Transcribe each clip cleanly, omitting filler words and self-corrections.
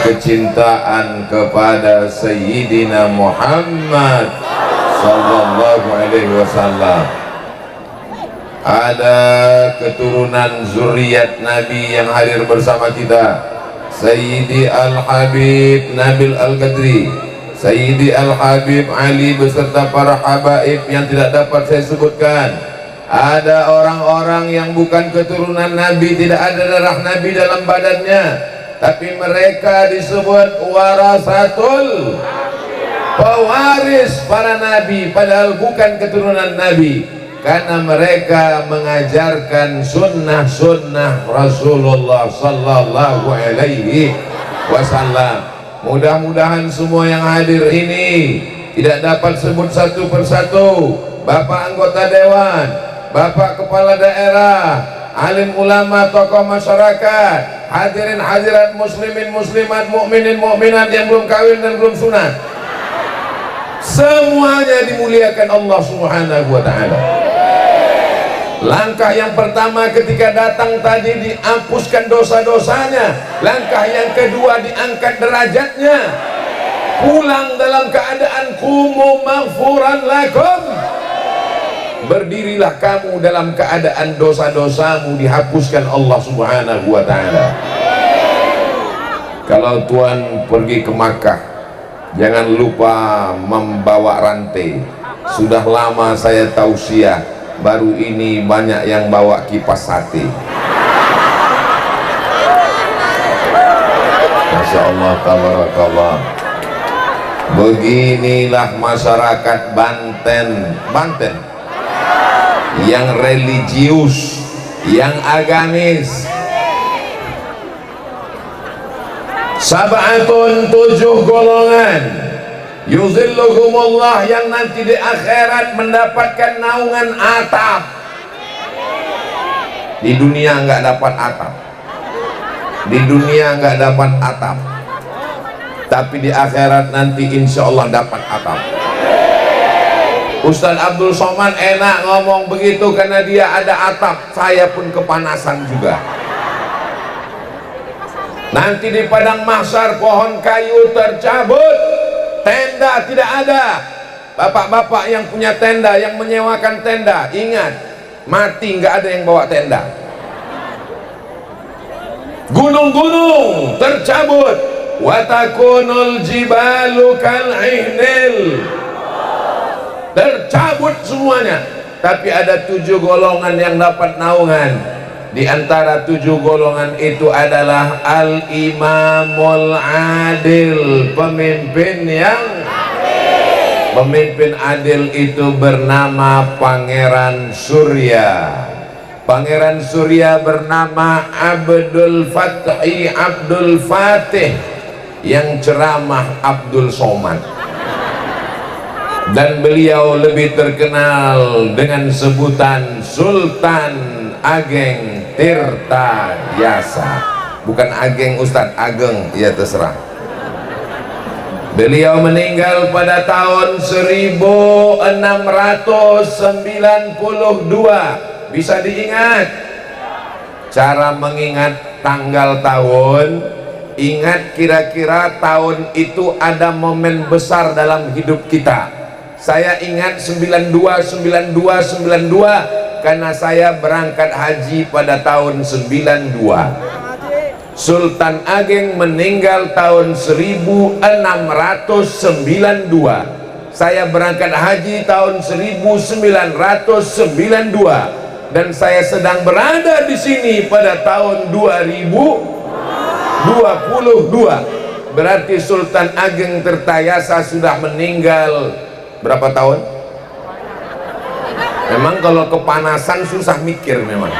kecintaan kepada Sayyidina Muhammad sallallahu alaihi wasallam. Ada keturunan zuriat Nabi yang hadir bersama kita, Sayyidi Al-Habib Nabil Al-Qadri, Sayyidi Al-Habib Ali beserta para habaib yang tidak dapat saya sebutkan. Ada orang-orang yang bukan keturunan Nabi, tidak ada darah Nabi dalam badannya, tapi mereka disebut warasatul, pewaris para Nabi, padahal bukan keturunan Nabi, karena mereka mengajarkan sunnah-sunnah Rasulullah sallallahu alaihi wasallam. Mudah-mudahan semua yang hadir ini tidak dapat sebut satu persatu, Bapak anggota dewan, Bapak kepala daerah, alim ulama, tokoh masyarakat, hadirin hadirat, muslimin muslimat, mukminin mukminat yang belum kawin dan belum sunat, semuanya dimuliakan Allah Subhanahu wa ta'ala. Langkah yang pertama ketika datang tadi dihapuskan dosa-dosanya. Langkah yang kedua diangkat derajatnya. Pulang dalam keadaan kumu maghfuran lakum. Berdirilah kamu dalam keadaan dosa-dosamu dihapuskan Allah Subhanahu wa ta'ala. Kalau Tuhan pergi ke Makkah, jangan lupa membawa rantai. Sudah lama saya tausiah, baru ini banyak yang bawa kipas sate. Masya Allah, tabarakallah. Beginilah masyarakat Banten yang religius, yang agamis. Sab'atun, 7 golongan, yuzilluhumullah, yang nanti di akhirat mendapatkan naungan atap. Di dunia nggak dapat atap, di dunia nggak dapat atap, tapi di akhirat nanti insya Allah dapat atap. Ustaz Abdul Somad enak ngomong begitu karena dia ada atap. Saya pun kepanasan juga. Nanti di padang mahsyar pohon kayu tercabut, tenda tidak ada. Bapak-bapak yang punya tenda, yang menyewakan tenda, ingat, mati nggak ada yang bawa tenda. Gunung-gunung tercabut, watakunul jibalu kal'ihnil, tercabut semuanya. Tapi ada 7 golongan yang dapat naungan. Di antara 7 golongan itu adalah al-imamul adil, pemimpin yang adil. Pemimpin adil itu bernama Pangeran Surya. Pangeran Surya bernama Abdul Fatih, yang ceramah Abdul Somad. Dan beliau lebih terkenal dengan sebutan Sultan Ageng Tirta Yasa. Bukan Ageng Ustadz, Ageng, ya terserah. Beliau meninggal pada tahun 1692. Bisa diingat. Cara mengingat tanggal tahun, ingat kira-kira tahun itu ada momen besar dalam hidup kita. Saya ingat 92 karena saya berangkat haji pada tahun 92. Sultan Ageng meninggal tahun 1692. Saya berangkat haji tahun 1992 dan saya sedang berada di sini pada tahun 2022. Berarti Sultan Ageng Tirtayasa sudah meninggal berapa tahun? Memang kalau kepanasan susah mikir, memang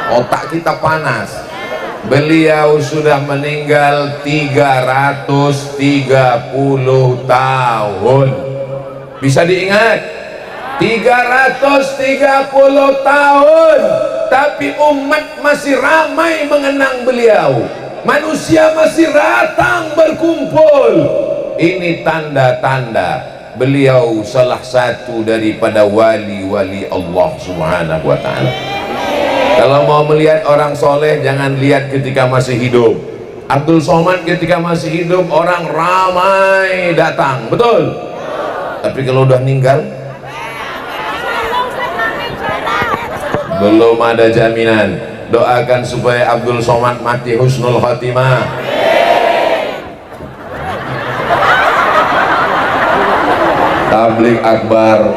otak kita panas. Beliau sudah meninggal 330 tahun. Bisa diingat? 330 tahun. Tapi umat masih ramai mengenang beliau. Manusia masih datang berkumpul. Ini tanda-tanda beliau salah satu daripada wali-wali Allah Subhanahu wa ta'ala. Kalau mau melihat orang soleh, jangan lihat ketika masih hidup. Abdul Somad ketika masih hidup orang ramai datang, betul? Tapi kalau udah meninggal, belum ada jaminan. Doakan supaya Abdul Somad mati husnul khatimah. Tabligh akbar,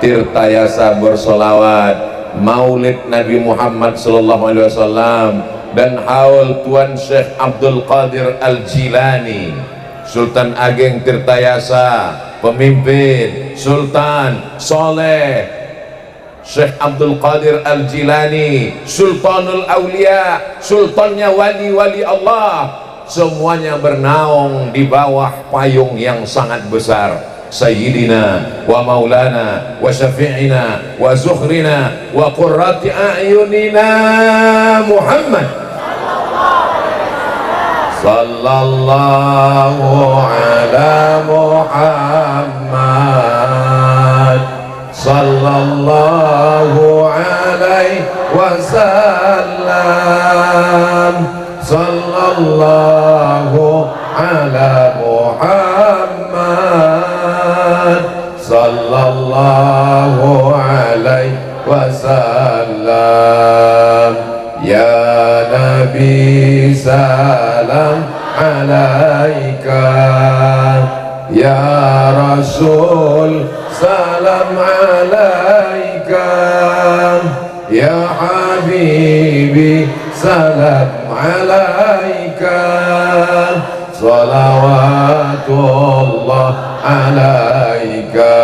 tirtayasa bersolawat, maulid Nabi Muhammad sallallahu alaihi wasallam, dan haul Tuan Syekh Abdul Qadir Al-Jilani, Sultan Ageng Tirtayasa, pemimpin Sultan Soleh Syekh Abdul Qadir Al-Jilani, Sultanul Aulia, sultannya wali-wali Allah, semuanya bernaung di bawah payung yang sangat besar. Sayyidina wa maulana wa syafi'ina wa zuhrina wa qurrati a'yunina Muhammad sallallahu ala Muhammad sallallahu alaihi wasallam sallallahu ala Muhammad sallallahu alaihi wasallam. Ya Nabi salam alaika, ya Rasul salam alaika, ya Habibi salam alaika, salawatullah alaika.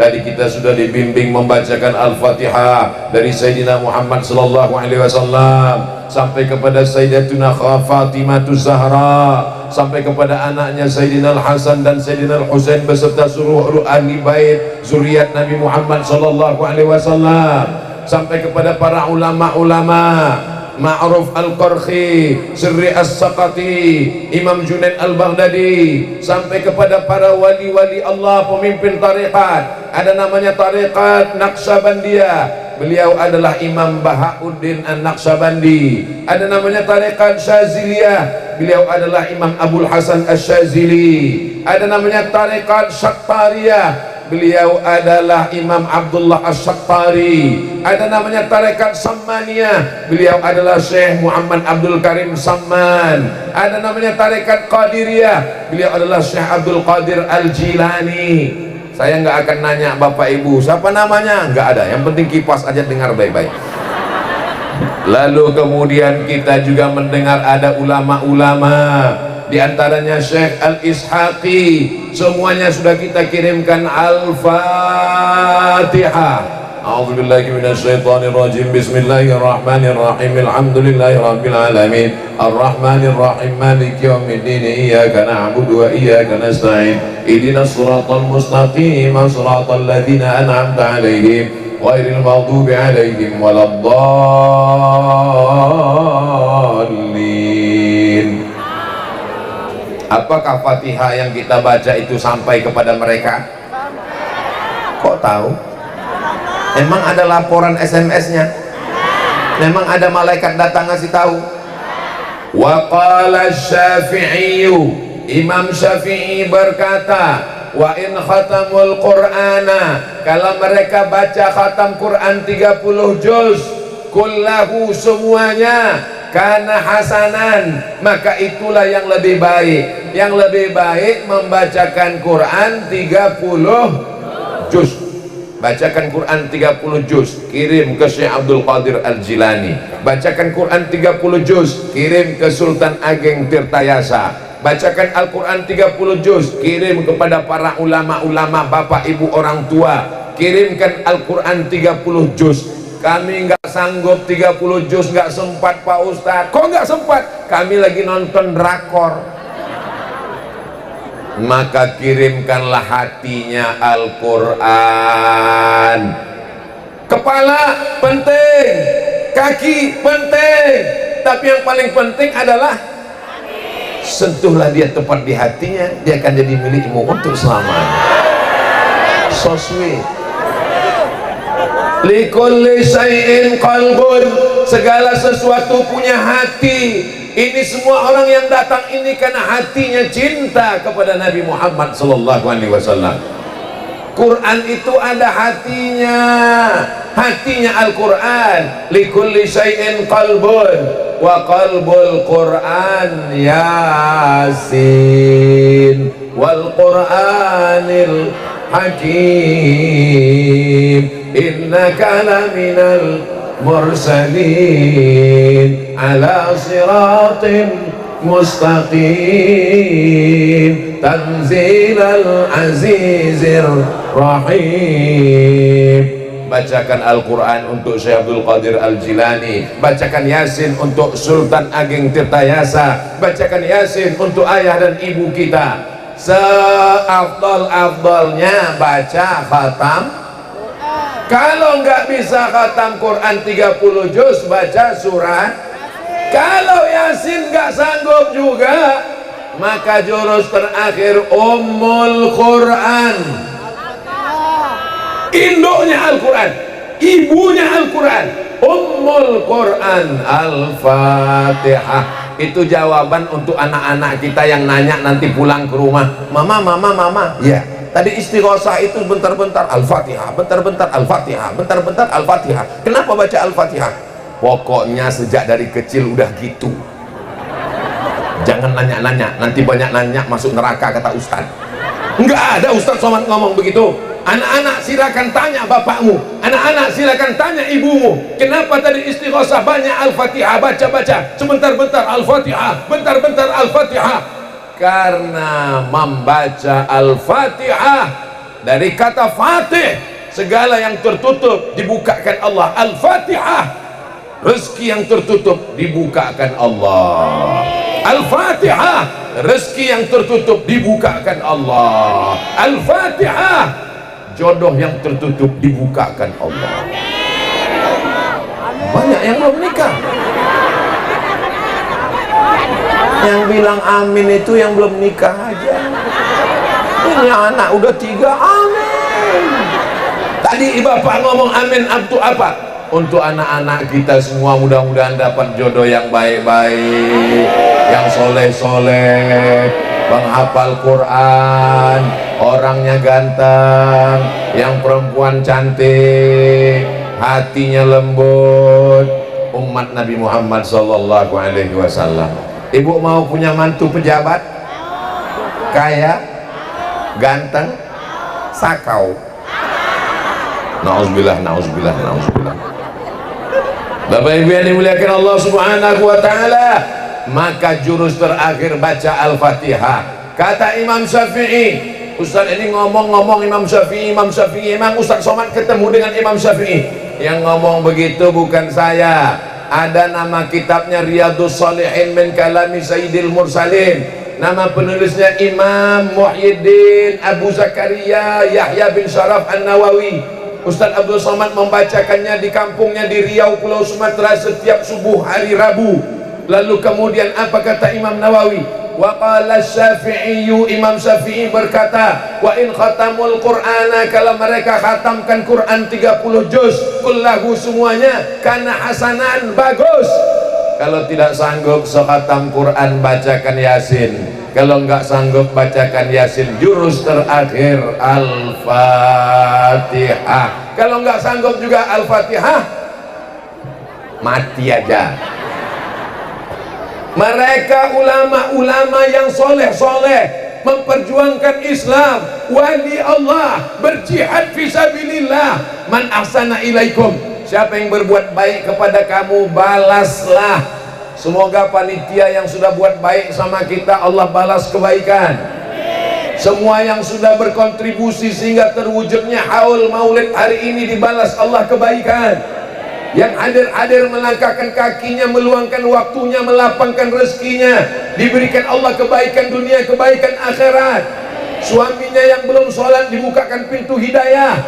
Tadi kita sudah dibimbing membacakan Al-Fatihah dari Sayyidina Muhammad sallallahu alaihi wasallam sampai kepada Sayyidatuna Fatimahuz Zahra, sampai kepada anaknya Sayyidina Al-Hasan dan Sayyidina Al-Husain beserta seluruh ahli bait zuriat Nabi Muhammad sallallahu alaihi wasallam, sampai kepada para ulama-ulama Ma'ruf Al-Qarhi, Sirri As-Saqati, Imam Junaid Al-Baghdadi, sampai kepada para wali-wali Allah, pemimpin tarikat. Ada namanya tarikat Naqsabandiyah, beliau adalah Imam Bahauddin An-Naqsabandi. Ada namanya tarikat Syaziliyah, beliau adalah Imam Abul Hasan Asy-Syazili. Ada namanya tarikat Syattariyah, beliau adalah Imam Abdullah As-Sattari. Ada namanya tarekat Sammaniyah, beliau adalah Syekh Muhammad Abdul Karim Samman. Ada namanya tarekat Qadiriyah, beliau adalah Syekh Abdul Qadir Al-Jilani. Saya nggak akan nanya Bapak Ibu siapa namanya, nggak ada, yang penting kipas aja, dengar baik-baik. Lalu kemudian kita juga mendengar ada ulama-ulama, di antaranya Syekh Al-Ishaqi. Semuanya sudah kita kirimkan Al-Fatihah. A'udzubillahi minasyaitonirrajim. Bismillahirrahmanirrahim. Alhamdulillahirabbil alamin. Arrahmanirrahim. Maliki yaumiddin. Iyyaka na'budu wa iyyaka nasta'in. Ihdinas siratal mustaqim. Shiratal ladzina an'amta 'alaihim ghairil maghdubi 'alaihim waladdallin. Apakah Fatihah yang kita baca itu sampai kepada mereka? Kok tahu? Emang ada laporan SMS-nya? Memang ada malaikat datang ngasih tahu? Wa qala Syafi'i, Imam Syafi'i berkata, wa in khatamul Qur'ana, kalau mereka baca khatam Quran 30 juz, kullahu semuanya, karena hasanan, maka itulah yang lebih baik. Yang lebih baik membacakan Quran 30 juz. Bacakan Quran 30 juz, kirim ke Syekh Abdul Qadir Al-Jilani. Bacakan Quran 30 juz, kirim ke Sultan Ageng Tirtayasa. Bacakan Al-Quran 30 juz, kirim kepada para ulama-ulama, bapak ibu orang tua. Kirimkan Al-Quran 30 juz. Kami nggak sanggup 30 juz, nggak sempat Pak Ustadz. Kok nggak sempat? Kami lagi nonton drakor. Maka kirimkanlah hatinya Al-Quran. Kepala penting, kaki penting, tapi yang paling penting adalah sentuhlah dia tepat di hatinya, dia akan jadi milikmu untuk selamanya. So sweet. Likulli syai'in qalbun, segala sesuatu punya hati. Ini semua orang yang datang ini karena hatinya cinta kepada Nabi Muhammad sallallahu alaihi wasallam. Quran itu ada hatinya, hatinya Al-Quran. Likulli syai'in qalbun, wa qalbul Quran Yasin, wal Quranil Hakim, innaka laminal mursalin ala siratin mustaqim, tanzilal azizir rahim. Bacakan Al-Quran untuk Syekh Abdul Qadir Al-Jilani, bacakan Yasin untuk Sultan Ageng Tirtayasa, bacakan Yasin untuk ayah dan ibu kita. Seafdal-afdalnya baca khatam. Kalau nggak bisa khatam Quran 30 juz, baca surat. Kalau Yasin nggak sanggup juga, maka jurus terakhir Ummul Quran. Induknya Al-Quran, ibunya Al-Quran, Ummul Quran, Al-Fatihah. Itu jawaban untuk anak-anak kita yang nanya nanti pulang ke rumah, mama, ya tadi istighosah itu bentar-bentar Al-Fatihah, bentar-bentar Al-Fatihah, bentar-bentar Al-Fatihah. Kenapa baca Al-Fatihah? Pokoknya sejak dari kecil udah gitu. Jangan nanya-nanya, nanti banyak nanya masuk neraka, kata Ustaz. Enggak ada Ustaz Somad ngomong begitu. Anak-anak silakan tanya bapakmu, anak-anak silakan tanya ibumu, kenapa tadi istighosah banyak Al-Fatihah, baca-baca, sebentar-bentar Al-Fatihah, bentar-bentar Al-Fatihah. Karena membaca Al-Fatihah dari kata Fatih, segala yang tertutup dibukakan Allah. Al-Fatihah, rezeki yang tertutup dibukakan Allah. Al-Fatihah, rezeki yang tertutup dibukakan Allah. Al-Fatihah, jodoh yang tertutup dibukakan Allah. Banyak yang belum nikah. Yang bilang amin itu yang belum nikah aja. Ini anak udah 3, amin. Tadi bapak ngomong amin untuk apa? Untuk anak-anak kita semua, mudah-mudahan dapat jodoh yang baik-baik, yang soleh-soleh, menghafal Quran, orangnya ganteng, yang perempuan cantik, hatinya lembut, umat Nabi Muhammad sallallahu alaihi wasallam. Ibu mau punya mantu pejabat? Kaya? Ganteng? Sakau? Nauzubillah, nauzubillah, nauzubillah. Bapak Ibu yang dimuliakan Allah Subhanahu wa taala, maka jurus terakhir baca Al-Fatihah. Kata Imam Syafi'i, Ustaz ini ngomong-ngomong Imam Syafi'i, Imam Ustaz Somad ketemu dengan Imam Syafi'i. Yang ngomong begitu bukan saya. Ada nama kitabnya Riyadhus Shalihin min kalami Sayyidil Mursalin. Nama penulisnya Imam Muhyiddin Abu Zakaria Yahya bin Sharaf An-Nawawi. Ustaz Abdul Somad membacakannya di kampungnya di Riau, Pulau Sumatera setiap subuh hari Rabu. Lalu kemudian apa kata Imam Nawawi? Wa qala Syafi'i, Imam Syafi'i berkata, wa in khatamul Qur'ana, kalau mereka khatamkan Quran 30 juz kullahu semuanya, kana hasanan, bagus. Kalau tidak sanggup sekhatam Quran, bacakan Yasin. Kalau enggak sanggup bacakan Yasin, jurus terakhir Al-Fatihah. Kalau enggak sanggup juga Al-Fatihah, mati aja. Mereka ulama-ulama yang soleh-soleh, memperjuangkan Islam, wali Allah, berjihad fisabilillah. Man ahsana ilaikum, siapa yang berbuat baik kepada kamu, balaslah. Semoga panitia yang sudah buat baik sama kita, Allah balas kebaikan. Semua yang sudah berkontribusi sehingga terwujudnya haul maulid hari ini, dibalas Allah kebaikan. Yang hadir-hadir melangkahkan kakinya, meluangkan waktunya, melapangkan rezekinya, diberikan Allah kebaikan dunia, kebaikan akhirat. Suaminya yang belum sholat dibukakan pintu hidayah.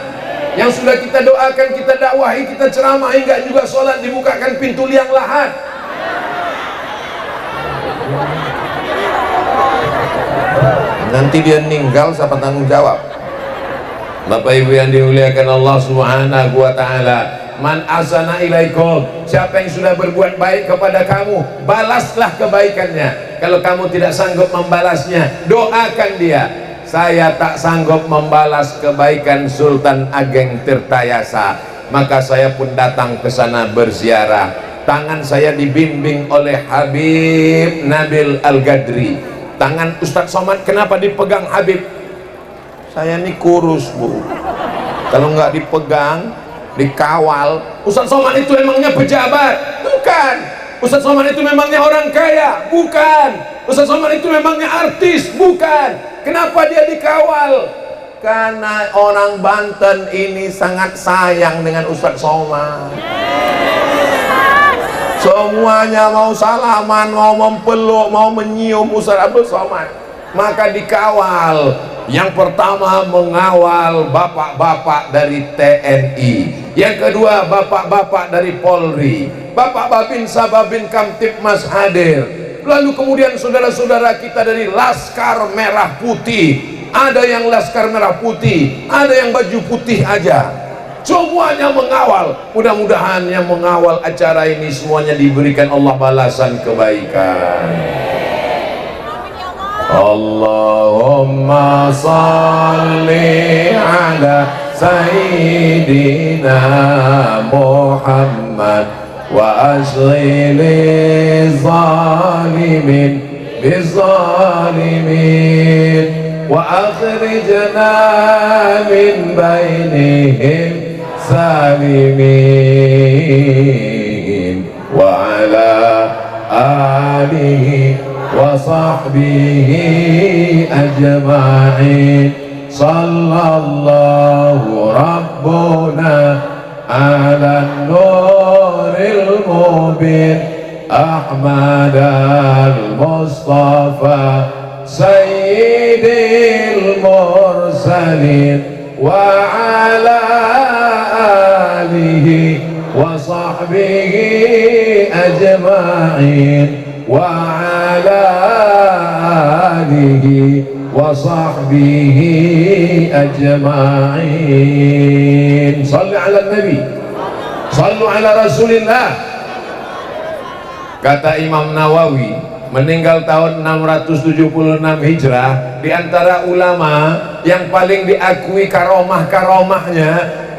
Yang sudah kita doakan, kita dakwahi, kita ceramahi, enggak juga sholat, dibukakan pintu liang lahat. Nanti dia meninggal, siapa tanggung jawab? Bapak Ibu yang dimuliakan Allah Subhanahu wa taala, Man ahsana ilaikum, siapa yang sudah berbuat baik kepada kamu, balaslah kebaikannya. Kalau kamu tidak sanggup membalasnya, doakan dia. Saya tak sanggup membalas kebaikan Sultan Ageng Tirtayasa, maka saya pun datang ke sana berziarah. Tangan saya dibimbing oleh Habib Nabil Al-Gadri. Tangan Ustadz Somad kenapa dipegang Habib? Saya ini kurus, Bu. Kalau nggak dipegang, dikawal. Ustadz Somad itu emangnya pejabat? Bukan. Ustadz Somad itu memangnya orang kaya? Bukan. Ustadz Somad itu memangnya artis? Bukan. Kenapa dia dikawal? Karena orang Banten ini sangat sayang dengan Ustadz Somad. Semuanya mau salaman, mau mempeluk, mau menyium Ustadz Abdul Somad. Maka dikawal. Yang pertama mengawal bapak-bapak dari TNI, yang kedua bapak-bapak dari Polri, Bapak Babinsa Babin Kamtipmas hadir, lalu kemudian saudara-saudara kita dari Laskar Merah Putih, ada yang Laskar Merah Putih, ada yang baju putih aja, semuanya mengawal. Mudah-mudahan yang mengawal acara ini semuanya diberikan Allah balasan kebaikan. Allahumma salli ala Sayyidina Muhammad wa ashghili zalimin bizalimin wa akhrijna min bainihim salimin wa ala alihi wa sahbihi ajma'in. Sallallahu rabbuna ala nuril mubin Ahmad al-Mustafa sayyidil mursalin wa ala alihi wa sahbihi ajma'in wa ala alihi wa sahbihi ajma'in. Salli ala nabi, sallu ala rasulillah. Kata Imam Nawawi, meninggal tahun 676 Hijrah, di antara ulama yang paling diakui karomah-karomahnya,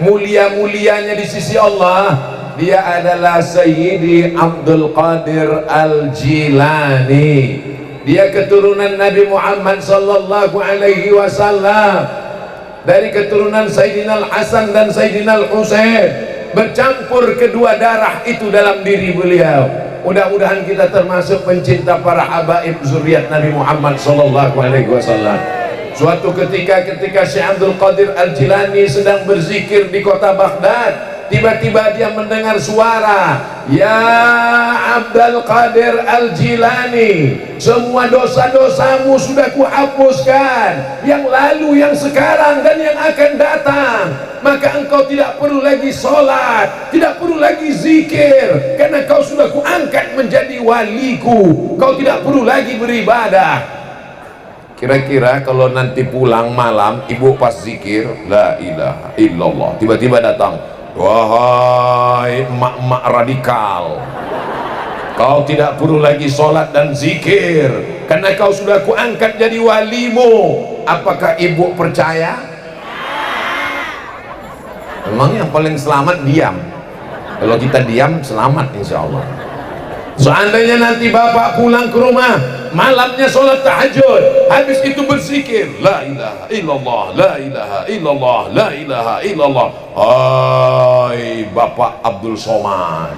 mulia-mulianya di sisi Allah, dia adalah Sayyidi Abdul Qadir Al-Jilani. Dia keturunan Nabi Muhammad sallallahu alaihi wasallam, dari keturunan Sayyidina Al-Hasan dan Sayyidina Al-Husain. Bercampur kedua darah itu dalam diri beliau. Mudah-mudahan kita termasuk pencinta para habaib zuriat Nabi Muhammad sallallahu alaihi wasallam. Suatu ketika Syekh Abdul Qadir Al-Jilani sedang berzikir di kota Baghdad, tiba-tiba dia mendengar suara, "Ya Abdul Qadir Al-Jilani, semua dosa-dosamu sudah kuhapuskan, yang lalu, yang sekarang, dan yang akan datang. Maka engkau tidak perlu lagi sholat, tidak perlu lagi zikir, karena kau sudah kuangkat menjadi waliku. Kau tidak perlu lagi beribadah." Kira-kira kalau nanti pulang malam, ibu pas zikir, la ilaha illallah, tiba-tiba datang, "Wahai emak-emak radikal, kau tidak perlu lagi sholat dan zikir, karena kau sudah kuangkat jadi walimu." Apakah ibu percaya? Memang yang paling selamat diam. Kalau kita diam, selamat insya Allah. Seandainya nanti bapak pulang ke rumah, malamnya sholat tahajud, habis itu berzikir, la ilaha illallah, la ilaha illallah, la ilaha illallah. Hai Bapak Abdul Somad,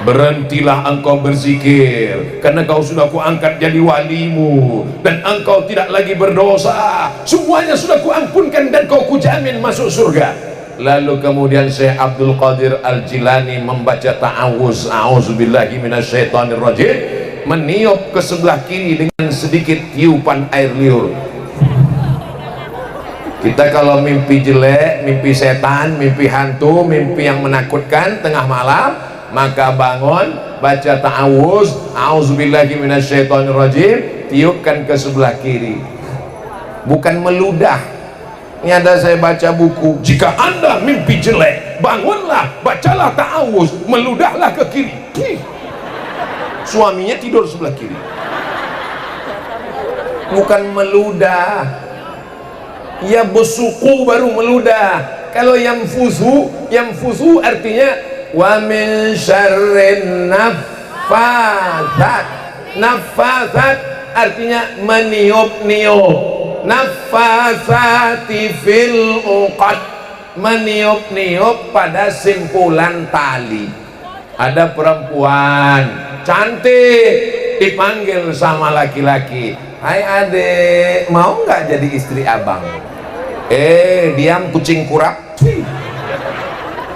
berhentilah engkau berzikir, karena kau sudah kuangkat jadi walimu, dan engkau tidak lagi berdosa, semuanya sudah kuampunkan, dan kau kujamin masuk surga. Lalu kemudian Syekh Abdul Qadir Al-Jilani membaca ta'awuz, a'udzubillahi minasyaitonirrajim, meniup ke sebelah kiri dengan sedikit tiupan air liur. Kita kalau mimpi jelek, mimpi setan, mimpi hantu, mimpi yang menakutkan tengah malam, maka bangun, baca ta'awuz, a'udzubillahi minasyaitonirrajim, tiupkan ke sebelah kiri. Bukan meludah. Ini ada saya baca buku, jika anda mimpi jelek, bangunlah, bacalah ta'awuz, meludahlah ke kiri. Suaminya tidur sebelah kiri. Bukan meludah, ya besuku baru meludah. Kalau yang fusu artinya wa min syarrin naffatsat artinya meniup-niup, naffasati fil uqad, meniup-niup pada simpulan tali. Ada perempuan cantik dipanggil sama laki-laki, hai adek, mau nggak jadi istri abang? Diam kucing kurap.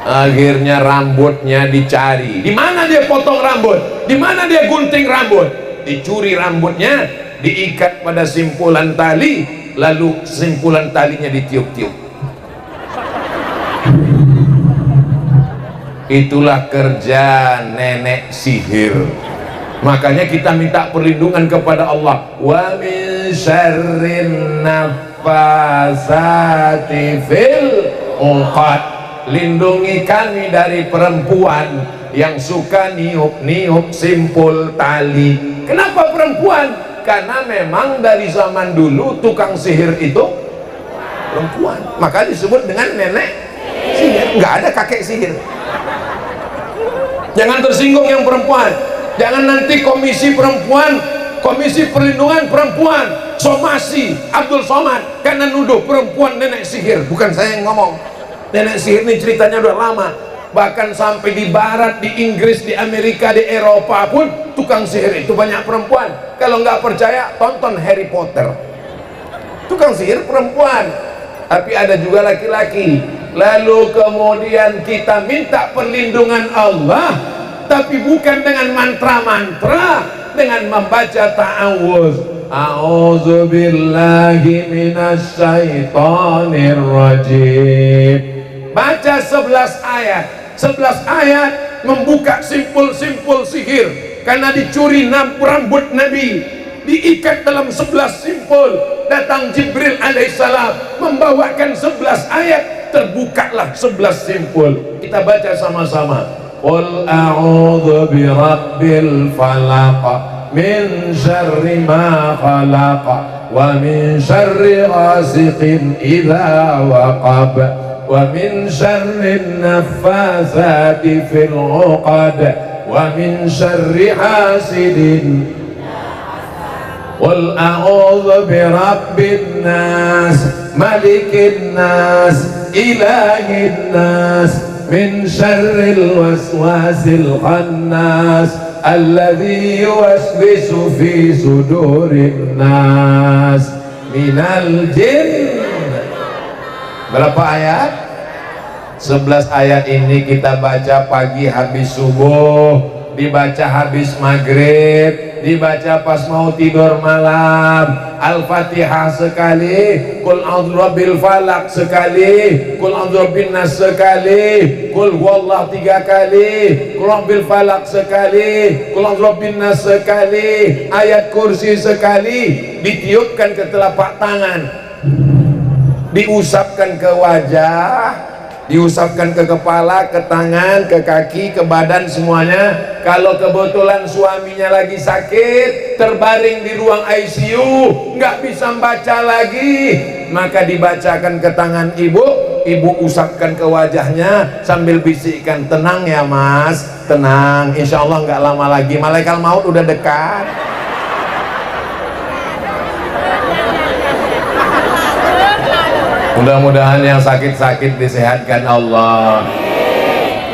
Akhirnya rambutnya dicari. Di mana dia potong rambut? Di mana dia gunting rambut? Dicuri rambutnya, diikat pada simpulan tali, lalu simpulan talinya ditiup-tiup. Itulah kerja nenek sihir. Makanya kita minta perlindungan kepada Allah. Wa min syarrin naffasati fil uqad. Lindungi kami dari perempuan yang suka niup-niup simpul tali. Kenapa perempuan? Karena memang dari zaman dulu tukang sihir itu perempuan. Maka disebut dengan nenek sihir. Nggak ada kakek sihir. Jangan tersinggung yang perempuan. Jangan nanti komisi perempuan, komisi perlindungan perempuan, somasi Abdul Somad karena nuduh perempuan nenek sihir. Bukan saya yang ngomong. Nenek sihir ini ceritanya udah lama. Bahkan sampai di barat, di Inggris, di Amerika, di Eropa pun tukang sihir itu banyak perempuan. Kalau nggak percaya, tonton Harry Potter. Tukang sihir perempuan, tapi ada juga laki-laki. Lalu kemudian kita minta perlindungan Allah, tapi bukan dengan mantra-mantra, dengan membaca ta'awuz. A'udzu billahi minasy syaithanir rajim. Baca 11 ayat. 11 ayat membuka simpul-simpul sihir. Karena dicuri rambut Nabi, diikat dalam 11 simpul. Datang Jibril alaihissalam membawakan 11 ayat, terbukalah 11 simpul. Kita baca sama-sama. Qul a'udzu birabbil falaq min syarri ma khalaq wa min syarri ghasiqin idza waqab wa min syarri naffasati fil 'uqad wa min syarri hasidin. Qul a'udzu birabbin nas malikin nas ilahin nas min syarril waswasil khannas alladzi yuwaswisu fi sudurin nas minal jinn. Berapa ayat? 11 ayat ini kita baca pagi habis subuh, dibaca habis maghrib, dibaca pas mau tidur malam. Al-Fatihah sekali, Qul a'udzu birabbil falaq sekali, Qul a'udzu birabbin nas sekali, Qul huwallahu 3 kali, Qul a'udzu bil falaq sekali, Qul a'udzu birabbin nas sekali, ayat kursi sekali. Ditiupkan ke telapak tangan, diusapkan ke wajah, diusapkan ke kepala, ke tangan, ke kaki, ke badan semuanya. Kalau kebetulan suaminya lagi sakit, terbaring di ruang ICU, nggak bisa baca lagi, maka dibacakan ke tangan ibu, ibu usapkan ke wajahnya sambil bisikkan, tenang ya mas, tenang, insya Allah nggak lama lagi malaikat maut udah dekat. Mudah-mudahan yang sakit-sakit disehatkan Allah.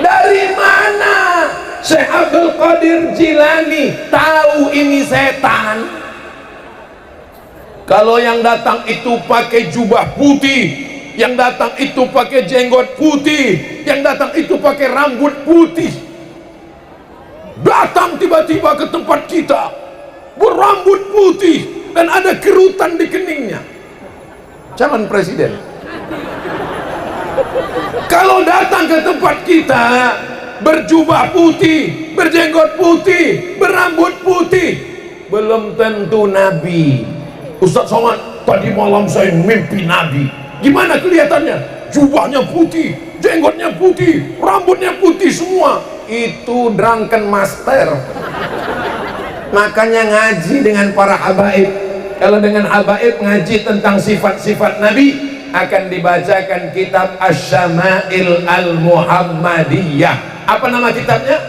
Dari mana Syekh Abdul Qadir Jilani tahu ini setan? Kalau yang datang itu pakai jubah putih, yang datang itu pakai jenggot putih, yang datang itu pakai rambut putih, datang tiba-tiba ke tempat kita berambut putih dan ada kerutan di keningnya, calon presiden. Kalau datang ke tempat kita berjubah putih, berjenggot putih, berambut putih, belum tentu nabi. Ustaz Somad, tadi malam saya mimpi nabi. Gimana kelihatannya? Jubahnya putih, jenggotnya putih, rambutnya putih semua. Itu drunken master. Makanya ngaji dengan para habaib. Kalau dengan habaib ngaji tentang sifat-sifat Nabi, akan dibacakan kitab Asy-Syama'il Al-Muhammadiyah. Apa nama kitabnya?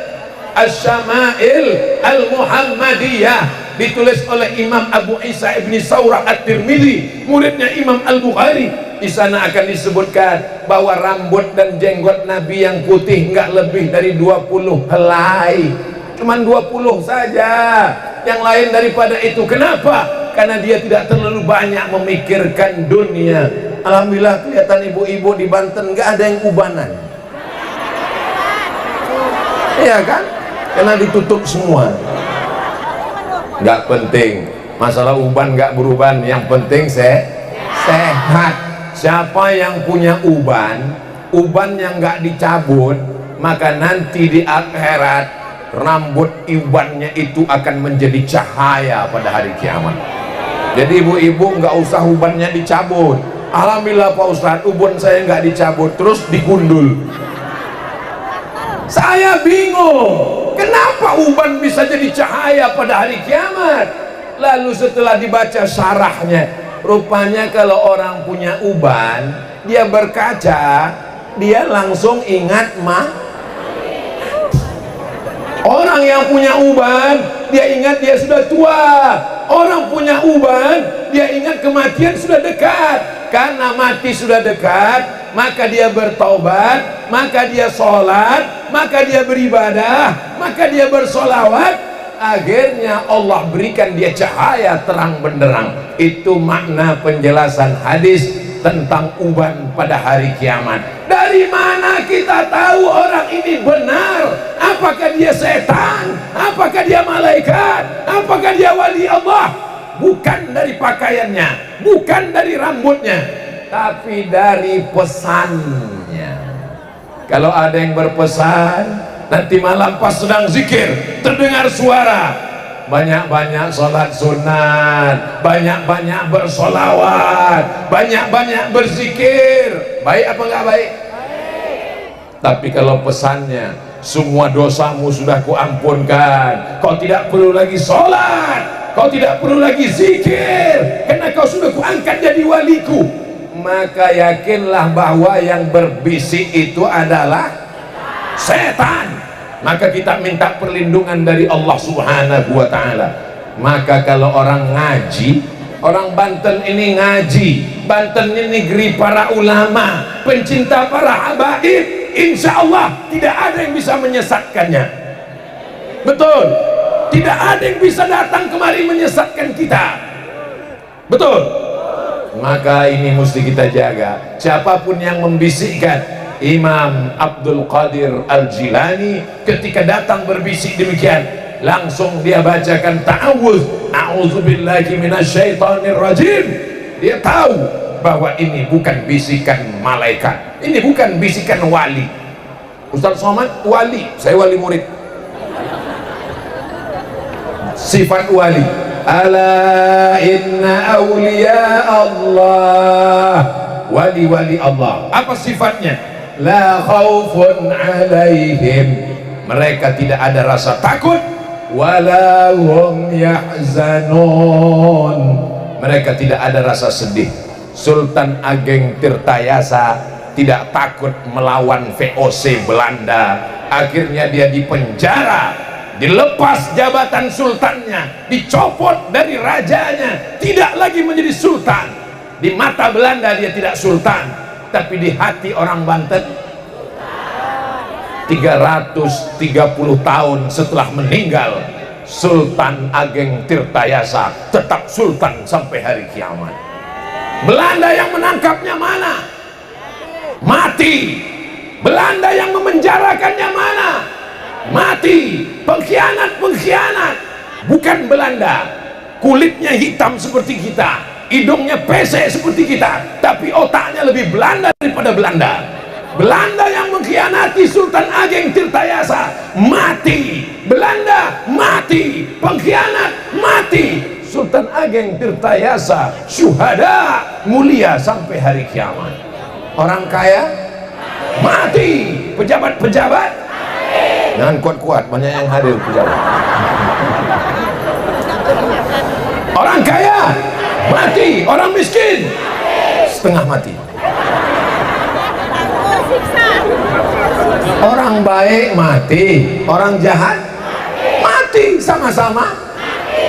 Asy-Syama'il Al-Muhammadiyah, ditulis oleh Imam Abu Isa ibni Saurah At-Tirmidzi, muridnya Imam Al-Bukhari. Di sana akan disebutkan bahwa rambut dan jenggot Nabi yang putih nggak lebih dari 20 helai, cuman 20 saja, yang lain daripada itu. Kenapa? Karena dia tidak terlalu banyak memikirkan dunia. Alhamdulillah kelihatan ibu-ibu di Banten nggak ada yang ubanan, iya kan? Karena ditutup semua. Nggak penting masalah uban nggak beruban, yang penting sehat. Siapa yang punya uban yang nggak dicabut, maka nanti di akhirat rambut ubannya itu akan menjadi cahaya pada hari kiamat. Jadi ibu-ibu nggak usah ubannya dicabut. Alhamdulillah Pak Ustadz, uban saya nggak dicabut, terus digundul. Saya bingung, kenapa uban bisa jadi cahaya pada hari kiamat? Lalu setelah dibaca syarahnya, rupanya kalau orang punya uban, dia berkaca, dia langsung ingat orang yang punya uban, dia ingat dia sudah tua. Orang punya uban, dia ingat kematian sudah dekat. Karena mati sudah dekat, maka dia bertaubat, maka dia sholat, maka dia beribadah, maka dia bersolawat. Akhirnya Allah berikan dia cahaya terang benderang. Itu makna penjelasan hadis tentang uban pada hari kiamat. Dari mana kita tahu orang ini benar? Apakah dia setan? Apakah dia malaikat? Apakah dia wali Allah? Bukan dari pakaiannya, bukan dari rambutnya, tapi dari pesannya. Kalau ada yang berpesan, nanti malam pas sedang zikir terdengar suara, banyak-banyak sholat sunat, banyak-banyak bersolawat, banyak-banyak berzikir. Baik apa enggak baik? Tapi kalau pesannya, semua dosamu sudah kuampunkan, kau tidak perlu lagi sholat, kau tidak perlu lagi zikir, karena kau sudah kuangkat jadi waliku, maka yakinlah bahwa yang berbisik itu adalah setan. Maka kita minta perlindungan dari Allah Subhanahu wa ta'ala. Maka kalau orang ngaji, orang Banten ini ngaji, Banten ini negeri para ulama, pencinta para habaib, insya Allah tidak ada yang bisa menyesatkannya. Betul, tidak ada yang bisa datang kemari menyesatkan kita. Betul. Maka ini mesti kita jaga. Siapapun yang membisikkan, Imam Abdul Qadir Al-Jilani ketika datang berbisik demikian, langsung dia bacakan ta'awudz, a'udzubillahi minasyaitonir rajim. Dia tahu bahwa ini bukan bisikan malaikat, ini bukan bisikan wali. Ustaz Somad wali, saya wali murid. Sifat wali, ala inna awliya Allah, wali-wali Allah. Apa sifatnya? La khaufun alaihim, mereka tidak ada rasa takut, wala hum yahzanun, mereka tidak ada rasa sedih. Sultan Ageng Tirtayasa tidak takut melawan VOC Belanda, akhirnya dia dipenjara, dilepas jabatan sultannya, dicopot dari rajanya, tidak lagi menjadi sultan. Di mata Belanda dia tidak sultan, tapi di hati orang Banten 330 tahun setelah meninggal, Sultan Ageng Tirtayasa tetap sultan sampai hari kiamat. Belanda yang menangkapnya mana? Mati. Belanda yang memenjarakannya mana? Mati. Pengkhianat-pengkhianat. Bukan Belanda, kulitnya hitam seperti kita, hidungnya pesek seperti kita, tapi otaknya lebih Belanda daripada Belanda. Belanda yang mengkhianati Sultan Ageng Tirtayasa mati, Belanda mati, pengkhianat mati, Sultan Ageng Tirtayasa syuhada mulia sampai hari kiamat. Orang kaya mati. Pejabat-pejabat jangan kuat-kuat, banyak yang hadir pejabat. Orang kaya mati, orang miskin setengah mati. Orang baik mati, orang jahat mati, sama-sama.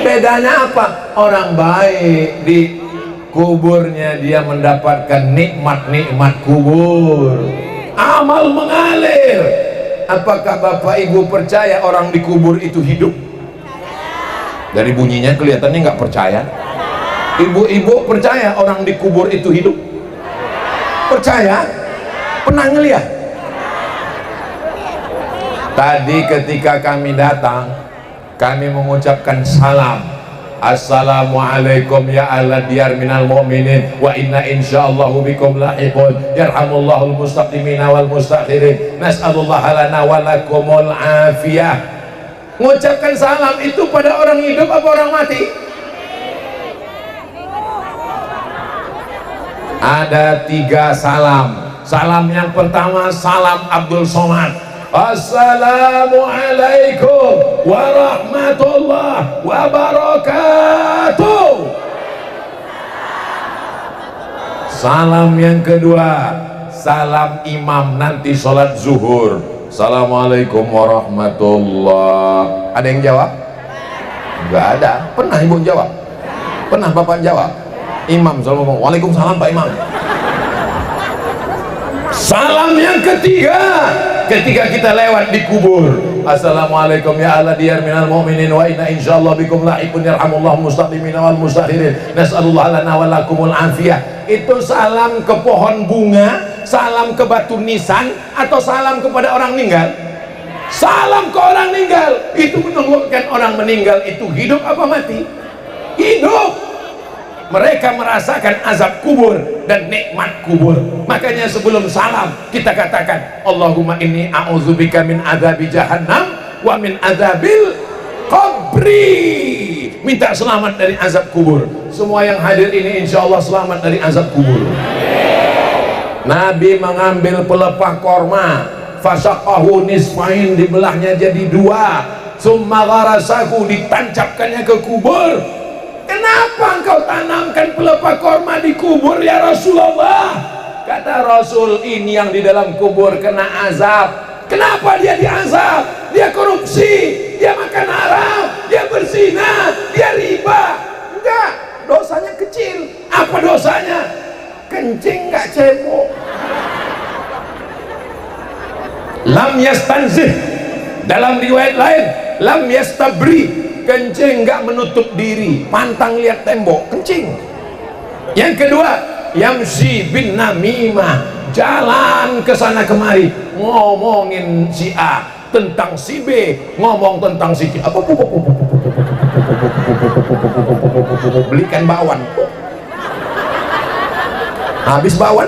Bedanya apa? Orang baik di kuburnya dia mendapatkan nikmat-nikmat kubur, amal mengalir. Apakah Bapak Ibu percaya orang di kubur itu hidup? Dari bunyinya kelihatannya nggak percaya. Ibu-ibu percaya orang di kubur itu hidup? Percaya? Pernah ngeliat? Tadi ketika kami datang, kami mengucapkan salam. Assalamualaikum ya ahla diyar minal mu'minin wa inna insyaallahu bikum lahiqun yarhamullahul mustaqimina wal mustakhirin nas'alullaha lana wa lakumul afiyah. Mengucapkan salam itu pada orang hidup apa orang mati? Ada 3 salam. Salam yang pertama salam Abdul Somad. Assalamualaikum warahmatullahi wabarakatuh. Salam yang kedua salam imam nanti sholat zuhur. Assalamualaikum warahmatullahi. Ada yang jawab? Enggak ada. Pernah ibu jawab? Pernah bapak jawab? Imam selalu waalaikumsalam Pak Imam. Salam yang ketiga ketika kita lewat di kubur. Assalamualaikum ya ahla diyar minal mu'minin wa inna insyaallah bikum lahiqun yarhamullahu mustaqimina wal mustakhirin nas'alullah lana wa lakumul afiyah. Itu salam ke pohon bunga, salam ke batu nisan, atau salam kepada orang meninggal? Salam ke orang meninggal. Itu menunjukkan orang meninggal itu hidup apa mati? Hidup. Mereka merasakan azab kubur dan nikmat kubur. Makanya sebelum salam kita katakan Allahumma inni a'udzubika min adzabi jahannam wa min adzabil qabri. Minta selamat dari azab kubur. Semua yang hadir ini insya Allah selamat dari azab kubur. Nabi mengambil pelepah korma, fasaqahu nisfain, dibelahnya jadi 2, summa gharasahu, ditancapkannya ke kubur. Kenapa engkau tanamkan pelepah korma di kubur ya Rasulullah? Kata Rasul, ini yang di dalam kubur kena azab. Kenapa dia diazab? Dia korupsi, dia makan haram, dia berzina, dia riba. Enggak, dosanya kecil. Apa dosanya? Kencing enggak cebok. Lam yastanzih. Dalam riwayat lain, lam yastabri. Kencing nggak menutup diri, pantang lihat tembok, kencing. Yang kedua, yamsi bin namimah, jalan ke sana kemari ngomongin si A tentang si B, ngomong tentang si C. Apa belikan bakwan, habis bakwan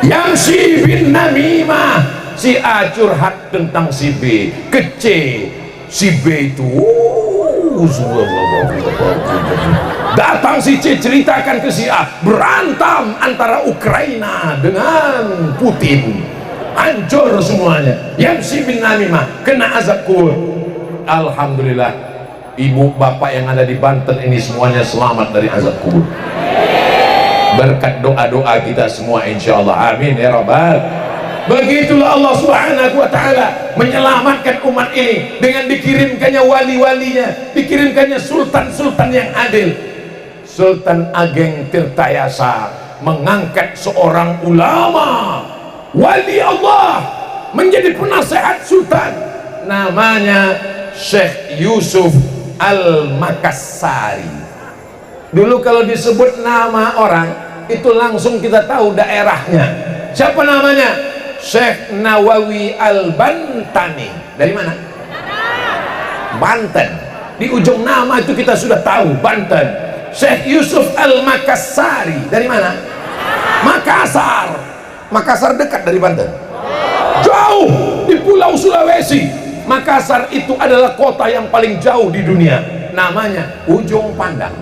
yamsi bin namimah, si A curhat tentang si B ke C, si B itu datang si C ceritakan ke si A, berantem antara Ukraina dengan Putin, hancur semuanya. Yang si bin namimah kena azab kubur. Alhamdulillah ibu bapak yang ada di Banten ini semuanya selamat dari azab kubur berkat doa-doa kita semua insyaallah. Amin ya rabbal. Begitulah Allah subhanahu wa ta'ala menyelamatkan umat ini dengan dikirimkannya wali-walinya, dikirimkannya sultan-sultan yang adil. Sultan Ageng Tirtayasa mengangkat seorang ulama wali Allah menjadi penasehat sultan, namanya Syekh Yusuf Al-Makassari. Dulu kalau disebut nama orang itu langsung kita tahu daerahnya. Siapa namanya? Syekh Nawawi Al-Bantani. Dari mana? Banten. Di ujung nama itu kita sudah tahu, Banten. Syekh Yusuf Al-Makassari. Dari mana? Makassar. Makassar dekat dari Banten? Jauh, di Pulau Sulawesi. Makassar itu adalah kota yang paling jauh di dunia. Namanya Ujung Pandang.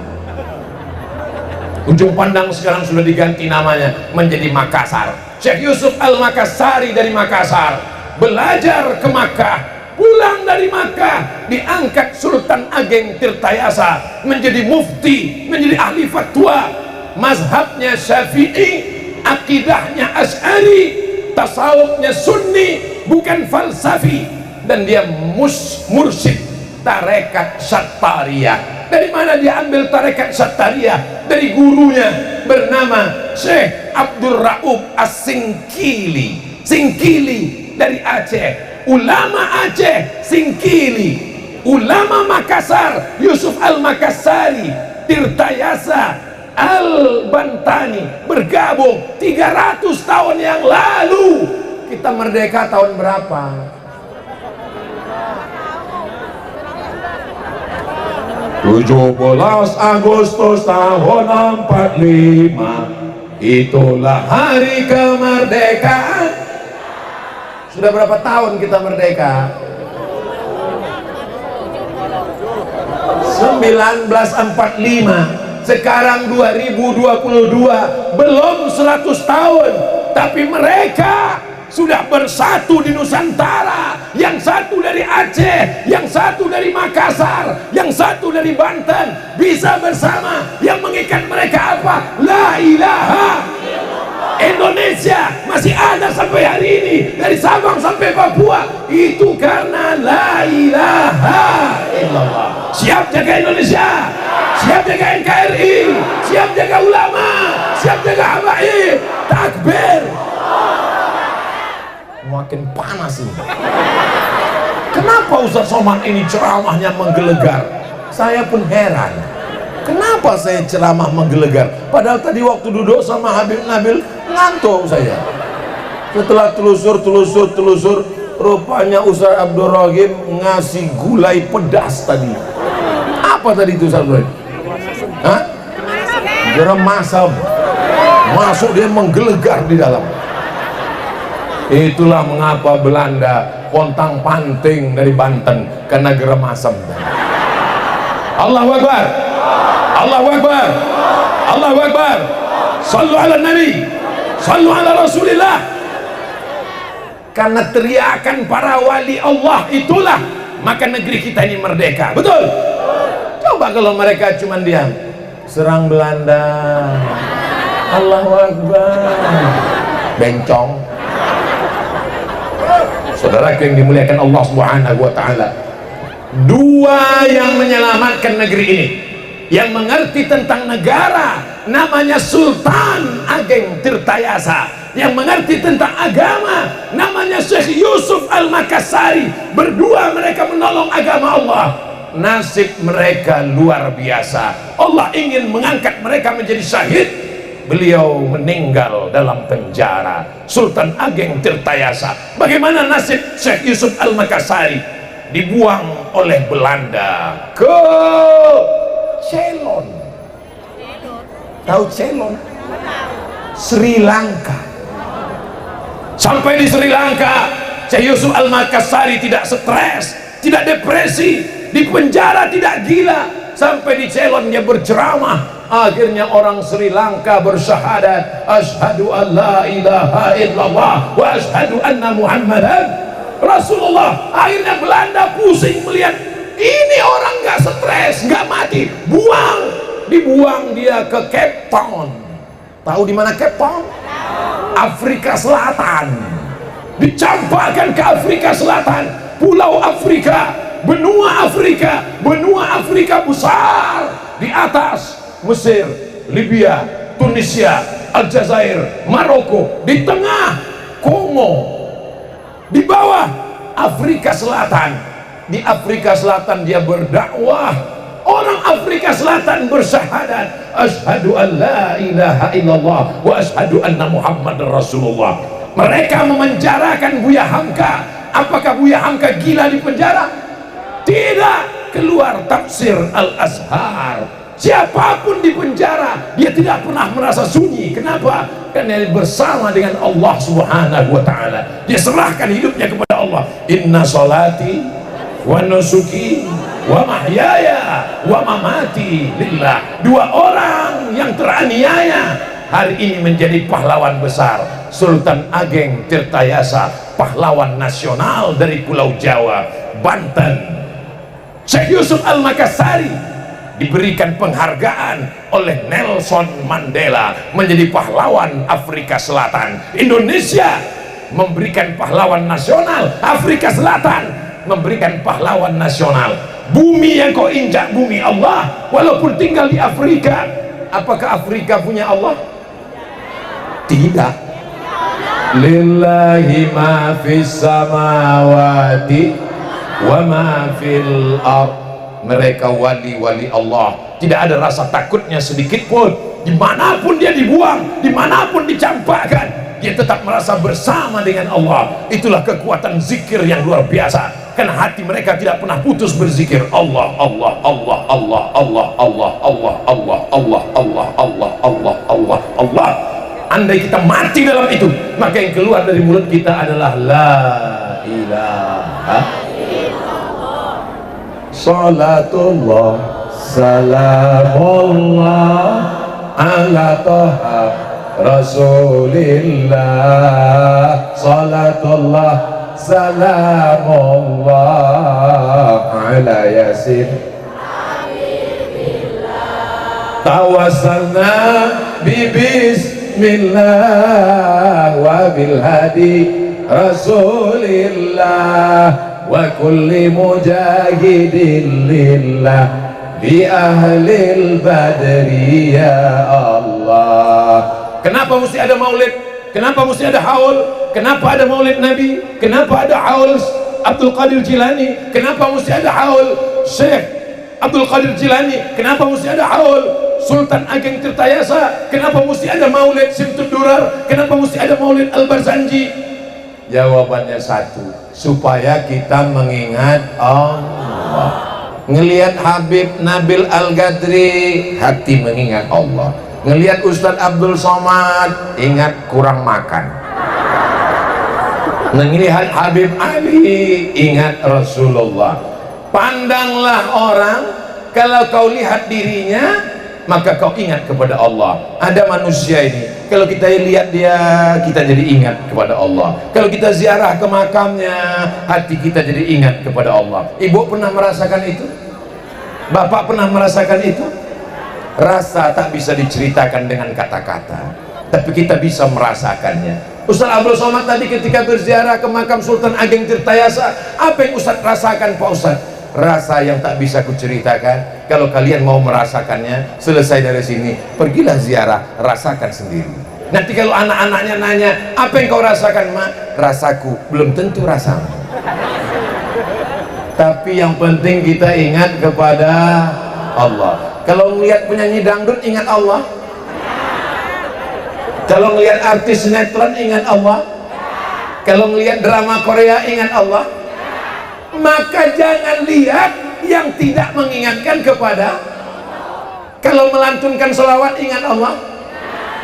Ujung Pandang sekarang sudah diganti namanya menjadi Makassar. Syekh Yusuf Al-Makassari dari Makassar belajar ke Makkah, pulang dari Makkah diangkat Sultan Ageng Tirtayasa menjadi mufti, menjadi ahli fatwa. Mazhabnya Syafi'i, akidahnya Asy'ari, tasawufnya Sunni, bukan falsafi, dan dia mursyid tarekat Sattariyah. Dari mana dia ambil tarekat Sattariyah? Dari gurunya bernama Syekh Abdul Rauf As-Singkili. Singkili dari Aceh, ulama Aceh, Singkili. Ulama Makassar, Yusuf Al-Makassari, Tirtayasa Al-Bantani bergabung 300 tahun yang lalu. Kita merdeka tahun berapa? 17 Agustus tahun 45, itulah hari kemerdekaan. Sudah berapa tahun kita merdeka? 1945. Sekarang 2022, belum 100 tahun, tapi mereka sudah bersatu di Nusantara. Yang satu dari Aceh, yang satu dari Makassar, yang satu dari Banten, bisa bersama. Yang mengikat mereka apa? La ilaha. Indonesia masih ada sampai hari ini, dari Sabang sampai Papua, itu karena la ilaha illallah. Siap jaga Indonesia, siap jaga NKRI, siap jaga ulama, siap jaga habaib. Takbir. Makin panas ini. Kenapa Ustaz Somad ini ceramahnya menggelegar? Saya pun heran. Kenapa saya ceramah menggelegar? Padahal tadi waktu duduk sama Habib Nabil ngantuk saya. Setelah telusur, rupanya Ustaz Abdul Rahim ngasih gulai pedas tadi. Apa tadi itu Ustaz Abdul Rahim? Hah? Garam masam. Masuk dia menggelegar di dalam. Itulah mengapa Belanda pontang panting dari Banten, karena garam asam. Allahu Akbar, Allahu Akbar, Allahu Akbar. Sallu ala Nabi, sallu ala Rasulillah. Karena teriakan para wali Allah itulah maka negeri kita ini merdeka. Betul? Coba kalau mereka cuma diam, serang Belanda, Allahu Akbar, bencong. Saudara yang dimuliakan Allah Subhanahu wa taala, dua yang menyelamatkan negeri ini, yang mengerti tentang negara, namanya Sultan Ageng Tirtayasa, yang mengerti tentang agama, namanya Syekh Yusuf Al-Makassari. Berdua mereka menolong agama Allah. Nasib mereka luar biasa. Allah ingin mengangkat mereka menjadi syahid. Beliau meninggal dalam penjara. Sultan Ageng Tirtayasa. Bagaimana nasib Syekh Yusuf Al-Makassari? Dibuang oleh Belanda ke Ceylon. Tahu Ceylon? Sri Lanka. Sampai di Sri Lanka, Syekh Yusuf Al-Makassari tidak stres, tidak depresi, di penjara tidak gila. Sampai di Ceylon dia berceramah. Akhirnya orang Sri Lanka bersyahadat, asyhadu an la ilaha illallah wa asyhadu anna Muhammadan Rasulullah. Akhirnya Belanda pusing melihat ini orang nggak stres, nggak mati, dibuang dia ke Cape Town. Tahu di mana Cape Town? Afrika Selatan. Dicampakkan ke Afrika Selatan, Pulau Afrika, benua Afrika besar. Di atas Mesir, Libya, Tunisia, Aljazair, Maroko, di tengah Kongo, di bawah Afrika Selatan. Di Afrika Selatan dia berdakwah. Orang Afrika Selatan bersyahadat, asyhadu an la ilaha illallah wa asyhadu anna Muhammadar Rasulullah. Mereka memenjarakan Buya Hamka. Apakah Buya Hamka gila di penjara? Tidak. Keluar tafsir Al-Azhar. Siapapun di penjara, dia tidak pernah merasa sunyi. Kenapa? Karena dia bersama dengan Allah Subhanahu wa taala. Dia serahkan hidupnya kepada Allah. Inna salati wa nusuki wa mahyaya wa mamati lillah. Dua orang yang teraniaya hari ini menjadi pahlawan besar. Sultan Ageng Tirtayasa, pahlawan nasional dari Pulau Jawa, Banten. Syekh Yusuf Al-Makassari diberikan penghargaan oleh Nelson Mandela menjadi pahlawan Afrika Selatan. Indonesia memberikan pahlawan nasional, Afrika Selatan memberikan pahlawan nasional. Bumi yang kau injak bumi Allah, walaupun tinggal di Afrika. Apakah Afrika punya Allah? Tidak. Lillahi ma fis samawati wa ma fil ardh. Mereka wali-wali Allah, tidak ada rasa takutnya sedikit pun. Dimanapun dia dibuang, dimanapun dicampakkan, dia tetap merasa bersama dengan Allah. Itulah kekuatan zikir yang luar biasa. Karena hati mereka tidak pernah putus berzikir Allah, Allah, Allah, Allah, Allah, Allah, Allah, Allah, Allah, Allah, Allah, Allah, Allah, Allah. Andai kita mati dalam itu, maka yang keluar dari mulut kita adalah la ilaha illallah. Salatullah salamullah ala taha rasulillah. Salatullah salamullah ala yasin tawassalna bismillah wa bil hadi rasulillah wa kulli mujahidin lillah bi ahlil badri ya Allah. Kenapa mesti ada maulid? Kenapa mesti ada haul? Kenapa ada maulid Nabi? Kenapa ada haul Abdul Qadir Jilani? Kenapa mesti ada haul Syekh Abdul Qadir Jilani? Kenapa mesti ada haul Sultan Ageng Tirtayasa? Kenapa mesti ada maulid Simtud Durar? Kenapa mesti ada maulid Al-Barzanji? Jawabannya satu, supaya kita mengingat Allah. Ngelihat Habib Nabil Al-Gadri, hati mengingat Allah. Ngelihat Ustadz Abdul Somad, ingat kurang makan. Ngelihat Habib Ali, ingat Rasulullah. Pandanglah orang, kalau kau lihat dirinya, maka kau ingat kepada Allah. Ada manusia ini, kalau kita lihat dia, kita jadi ingat kepada Allah. Kalau kita ziarah ke makamnya, hati kita jadi ingat kepada Allah. Ibu pernah merasakan itu? Bapak pernah merasakan itu? Rasa tak bisa diceritakan dengan kata-kata, tapi kita bisa merasakannya. Ustaz Abdul Somad tadi ketika berziarah ke makam Sultan Ageng Tirtayasa, apa yang Ustaz rasakan Pak Ustaz? Rasa yang tak bisa kuceritakan. Kalau kalian mau merasakannya, selesai dari sini, pergilah ziarah, rasakan sendiri. Nanti kalau anak-anaknya nanya, apa yang kau rasakan, Mak? Rasaku, belum tentu rasamu. Tapi yang penting kita ingat kepada Allah. Kalau melihat penyanyi dangdut, ingat Allah. Kalau melihat artis sinetron, ingat Allah. Kalau melihat drama Korea, ingat Allah. Maka jangan lihat yang tidak mengingatkan kepada. Kalau melantunkan selawat, ingat Allah.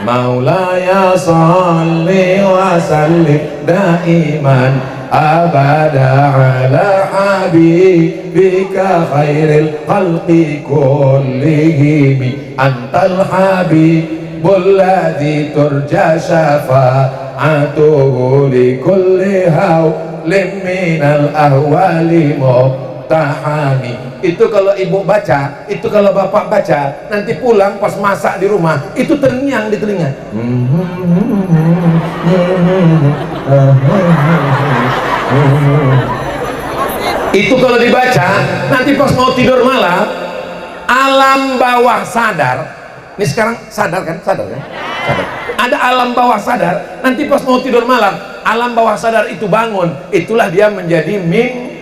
Maulaya salli wa sallim daiman abada ala habibika khairil khalqi kullihim antal habibul ladzi turja syafa'atuhu li kulli hawlim minal ahwali muhtahami. Itu kalau ibu baca, itu kalau bapak baca, nanti pulang pas masak di rumah, itu terngiang di telinga. Itu kalau dibaca, nanti pas mau tidur malam, alam bawah sadar. Ini sekarang sadar kan? Sadar kan? Sadar. Ada alam bawah sadar, nanti pas mau tidur malam, alam bawah sadar itu bangun. Itulah dia menjadi mimpi.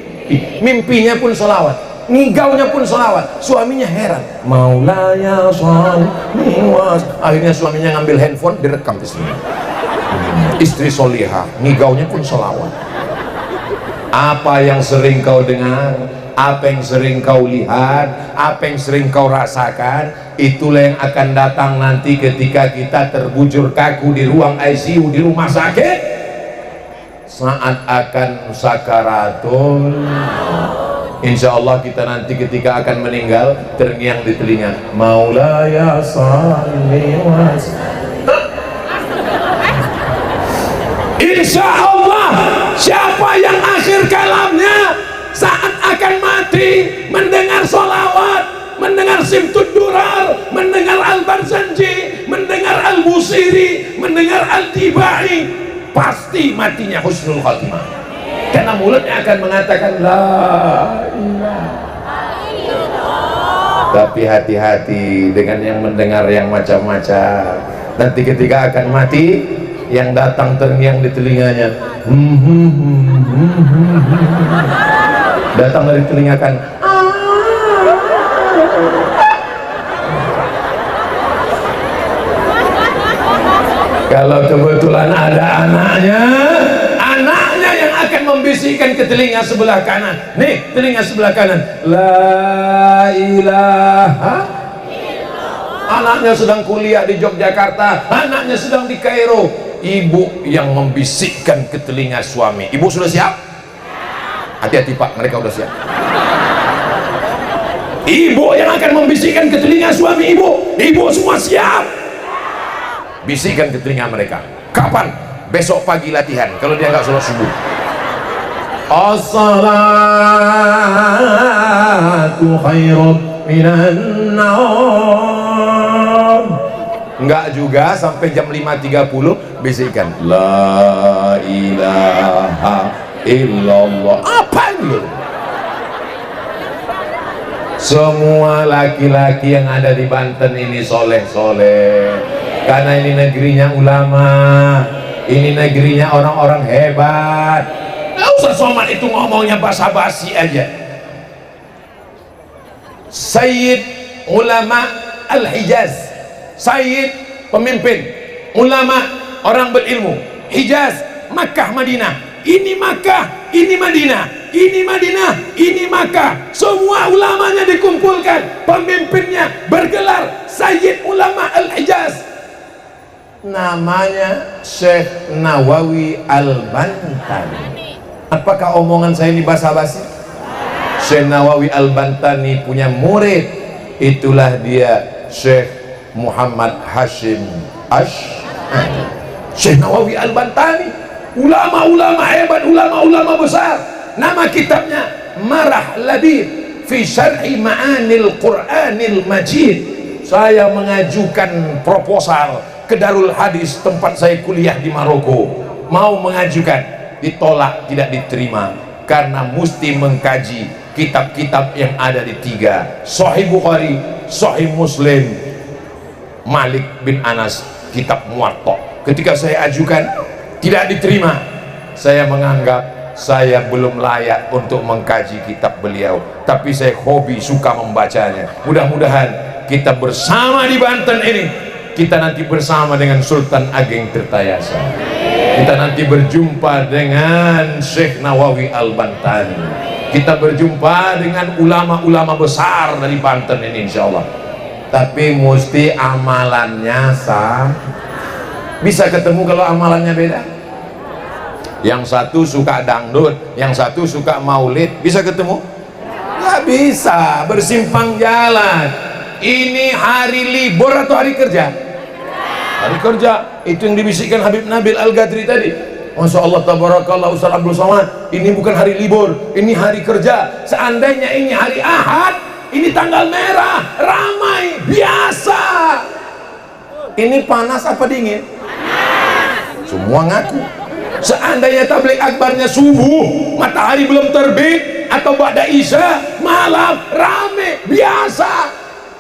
Mimpinya pun sholawat, ngigaunya pun sholawat. Suaminya heran, Maulaya sholli was. Akhirnya suaminya ngambil handphone, direkam istrinya. Istri solihah, ngigaunya pun sholawat. Apa yang sering kau dengar, apa yang sering kau lihat, apa yang sering kau rasakan, itulah yang akan datang nanti ketika kita terbujur kaku di ruang ICU di rumah sakit, saat akan sakaratul. Insya Allah kita nanti ketika akan meninggal terngiang di telinga, Maulaya salli wa sallim. Insya Allah siapa yang akhir kalamnya saat akan mati mendengar sholawat, mendengar Simtud Durar, mendengar Al-Barzanji, mendengar Al-Busiri, mendengar Al-Tibai, pasti matinya husnul khatimah. Karena mulutnya akan mengatakan la ilaha. Tapi hati-hati dengan yang mendengar yang macam-macam. Nanti ketika akan mati, yang datang terngiang di telinganya, datang dari telinga kan, kalau kebetulan ada anaknya yang akan membisikkan ke telinga sebelah kanan, nih telinga sebelah kanan, la ilaha. Anaknya sedang kuliah di Yogyakarta, anaknya sedang di Kairo, ibu yang membisikkan ke telinga suami. Ibu sudah siap? Hati-hati Pak, mereka sudah siap. Ibu yang akan membisikkan ke telinga suami ibu semua siap. Bisikan ke telinga mereka. Kapan? Besok pagi latihan kalau dia nggak sholat subuh. As-salatu khairun minan naum. Enggak juga, sampai jam 5.30 bisikan la ilaha illallah. Apa itu? Semua laki-laki yang ada di Banten ini soleh-soleh, karena ini negerinya ulama, ini negerinya orang-orang hebat. Nggak usah Somad itu ngomongnya basa-basi aja. Sayyid ulama Al-Hijaz, Sayyid pemimpin ulama orang berilmu Hijaz, Makkah, Madinah. Ini Makkah, ini Madinah, ini Madinah, ini Makkah. Semua ulamanya dikumpulkan, pemimpinnya bergelar Sayyid ulama Al-Hijaz. Namanya Syekh Nawawi Al-Bantani. Apakah omongan saya ini basa-basi? Syekh Nawawi Al-Bantani punya murid, itulah dia Syekh Muhammad Hashim Ash'ari. Syekh Nawawi Al-Bantani, ulama-ulama hebat, ulama-ulama besar. Nama kitabnya Marah Labib fi Syarhi Ma'anil Qur'anil Majid. Saya mengajukan proposal ke Darul Hadis tempat saya kuliah di Maroko, mau mengajukan, ditolak, tidak diterima, karena mesti mengkaji kitab-kitab yang ada di 3, Sahih Bukhari, Sahih Muslim, Malik bin Anas, kitab Muwatta. Ketika saya ajukan tidak diterima, saya menganggap saya belum layak untuk mengkaji kitab beliau, tapi saya hobi suka membacanya. Mudah-mudahan kita bersama di Banten ini, kita nanti bersama dengan Sultan Ageng Tirtayasa, kita nanti berjumpa dengan Syekh Nawawi Al-Bantani, kita berjumpa dengan ulama-ulama besar dari Banten ini insya Allah. Tapi mesti amalannya sama. Bisa ketemu kalau amalannya beda? Yang satu suka dangdut, yang satu suka maulid, bisa ketemu? Nggak bisa, bersimpang jalan. Ini hari libur atau hari kerja? Hari kerja. Itu yang dibisikkan Habib Nabil Al-Gadri tadi. Masya Allah, tabarakallah Ustaz Abdul Somad, ini bukan hari libur, ini hari kerja. Seandainya ini hari Ahad, ini tanggal merah, ramai, biasa. Ini panas apa dingin? Semua ngaku. Seandainya tabligh akbarnya subuh, matahari belum terbit, atau ba'da isya, malam, rame, biasa.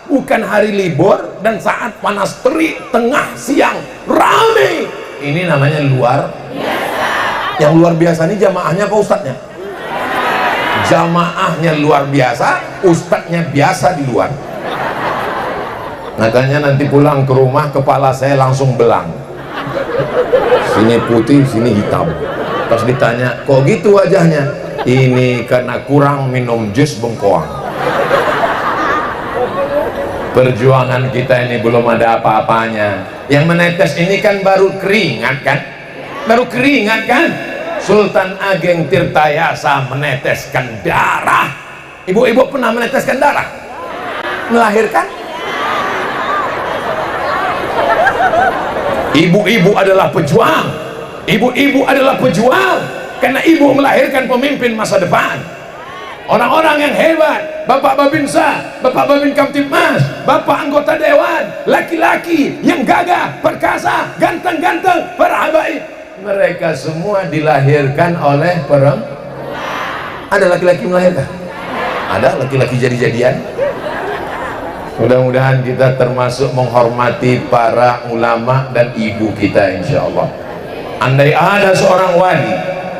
Bukan hari libur dan saat panas terik, tengah siang, rame. Ini namanya luar biasa. Yang luar biasa ini jamaahnya apa ustadznya? Jamaahnya luar biasa, ustadznya biasa di luar. Makanya nanti pulang ke rumah, kepala saya langsung belang. Sini putih, sini hitam. Pas ditanya, kok gitu wajahnya? Ini karena kurang minum jus bengkoang. Perjuangan kita ini belum ada apa-apanya. Yang menetes ini kan baru keringat kan? Baru keringat kan? Sultan Ageng Tirtayasa meneteskan darah Ibu-ibu pernah meneteskan darah? Melahirkan? Ibu-ibu adalah pejuang. Ibu-ibu adalah pejuang, karena ibu melahirkan pemimpin masa depan. Orang-orang yang hebat, Bapak Babinsa, Bapak Babin Kamtibmas, Bapak anggota dewan, laki-laki yang gagah, perkasa, ganteng-ganteng, para habaib, mereka semua dilahirkan oleh perempuan. Ada laki-laki melahirkan? Ada laki-laki jadi-jadian? Mudah-mudahan kita termasuk menghormati para ulama dan ibu kita, insya Allah. Andai ada seorang wali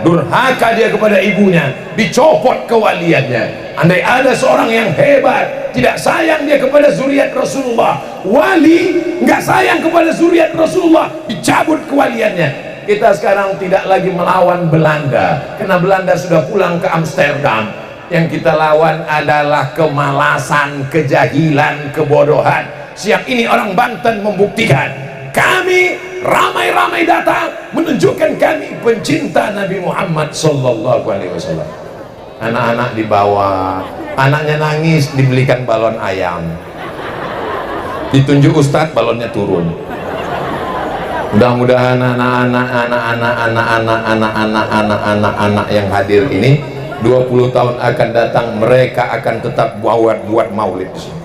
durhaka dia kepada ibunya, dicopot kewaliannya. Andai ada seorang yang hebat, tidak sayang dia kepada zuriat Rasulullah, wali nggak sayang kepada zuriat Rasulullah, dicabut kewaliannya. Kita sekarang tidak lagi melawan Belanda, karena Belanda sudah pulang ke Amsterdam. Yang kita lawan adalah kemalasan, kejahilan, kebodohan. Siang ini orang Banten membuktikan, kami ramai-ramai datang menunjukkan kami pencinta Nabi Muhammad sallallahu alaihi wasallam. Anak-anak dibawa, anaknya nangis, dibelikan balon ayam, ditunjuk ustadz, balonnya turun. Mudah-mudahan anak-anak yang hadir ini 20 tahun akan datang, mereka akan tetap buat maulid di sini.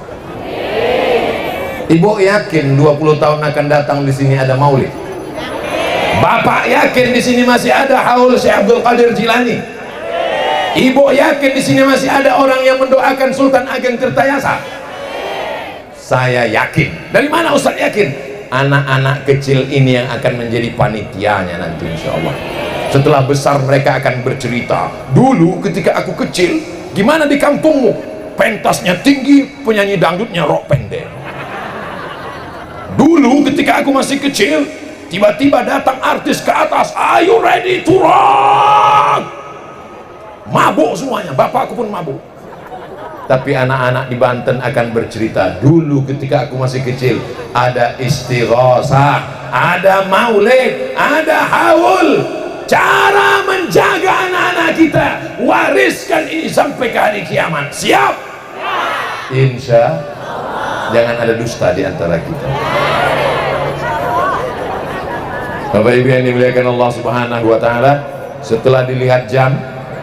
Ibu yakin 20 tahun akan datang di sini ada maulid? Bapak yakin di sini masih ada haul Syekh Abdul Qadir Jilani? Ibu yakin di sini masih ada orang yang mendoakan Sultan Ageng Tirtayasa? Saya yakin. Dari mana Ustaz yakin? Anak-anak kecil ini yang akan menjadi panitianya nanti, insya Allah. Setelah besar mereka akan bercerita, dulu ketika aku kecil, gimana di kampungmu? Pentasnya tinggi, penyanyi dangdutnya rok pendek. Dulu ketika aku masih kecil, tiba-tiba datang artis ke atas, are you ready to rock? Mabuk semuanya, bapakku pun mabuk. Tapi anak-anak di Banten akan bercerita, dulu ketika aku masih kecil, ada istighosah, ada maulid, ada haul. Cara menjaga anak-anak kita, wariskan ini sampai ke hari kiamat. Siap? Insya Allah. Jangan ada dusta di antara kita. Bapak Ibu yang dimuliakan Allah Subhanahu wa Ta'ala, setelah dilihat jam,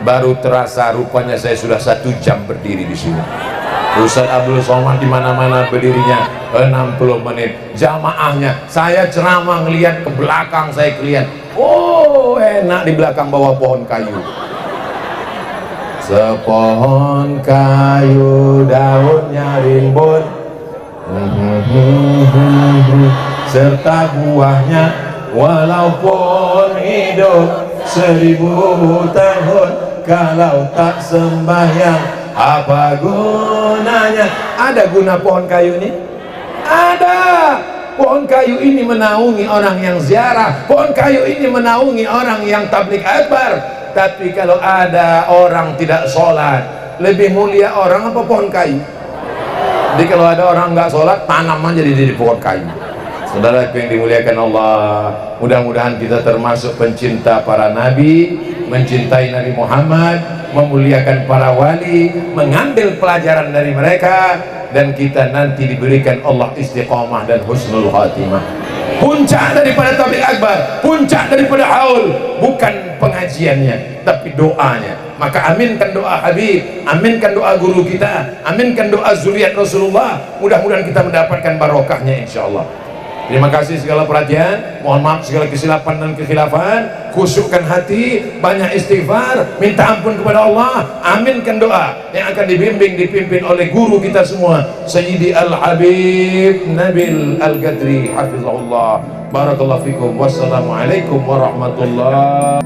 baru terasa rupanya saya sudah 1 jam berdiri di sini. Ustaz Abdul Somad di mana-mana berdirinya 60 menit. Jamaahnya, saya ceramah ngelihat ke belakang, saya kelihatan, oh enak di belakang bawah pohon kayu. Sepohon kayu daunnya rimbun, serta buahnya walaupun hidup 1000 tahun, kalau tak sembahyang apa gunanya? Ada guna pohon kayu ini? Ada. Pohon kayu ini menaungi orang yang ziarah, pohon kayu ini menaungi orang yang tabligh akbar. Tapi kalau ada orang tidak sholat, lebih mulia orang apa pohon kayu? Jadi kalau ada orang nggak sholat, tanam aja di pohon kayu. Saudara yang dimuliakan Allah, mudah-mudahan kita termasuk pencinta para nabi, mencintai Nabi Muhammad, memuliakan para wali, mengambil pelajaran dari mereka, dan kita nanti diberikan Allah istiqamah dan husnul khatimah. Puncak daripada tabligh akbar, puncak daripada haul, bukan pengajiannya tapi doanya. Maka aminkan doa Habib, aminkan doa guru kita, aminkan doa zuriat Rasulullah. Mudah-mudahan kita mendapatkan barokahnya, insyaallah. Terima kasih segala perhatian, mohon maaf segala kesilapan dan kekhilafan. Khusyukkan hati, banyak istighfar, minta ampun kepada Allah, aminkan doa yang akan dipimpin oleh guru kita semua, Sayyidi Al-Habib Nabil Al-Qadri hafizahullah. Barakallahu fikum. Wassalamualaikum warahmatullahi